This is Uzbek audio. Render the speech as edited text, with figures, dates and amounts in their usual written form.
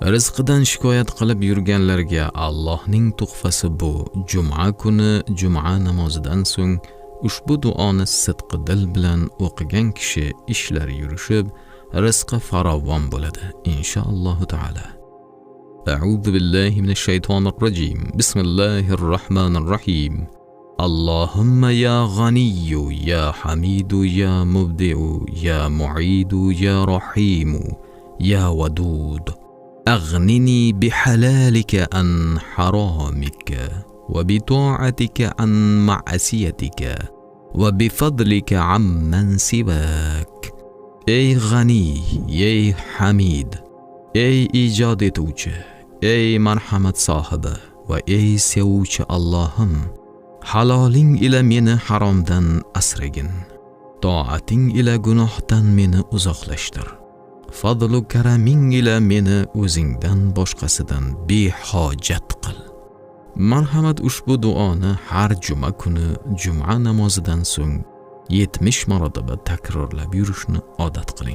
Rizqidan shikoyat qilib yurganlarga Allohning tuhfasi bu. Juma kuni juma namozidan so'ng ushbu duoni sidqi dil bilan o'qigan kishi ishlari yurishib, rizqi farovon bo'ladi inshaalloh taala. A'udhu billahi minash shaytonir rajim. Bismillahir rohmanir rohim. Allahumma ya ghaniyyu ya hamidu ya mubdi'u ya mu'idu ya rahimu ya wadud. أغنني بحلالك عن حرامك وبطاعتك عن معصيتك وبفضلك عمن سواك. Ey g'ani, ey hamid, ey ijod etuvchi, ey marhamat sohibi va ey sevuvchi Allohim, haloling ila meni haromdan asragin, toating ila gunohdan meni uzoqlashtir. Fadlu karaming ila meni o'zingdan boshqasidan behojat qil. Marhamat, ushbu duoni har juma kuni juma namozidan so'ng 70 marotaba takrorlab yurishni odat qiling.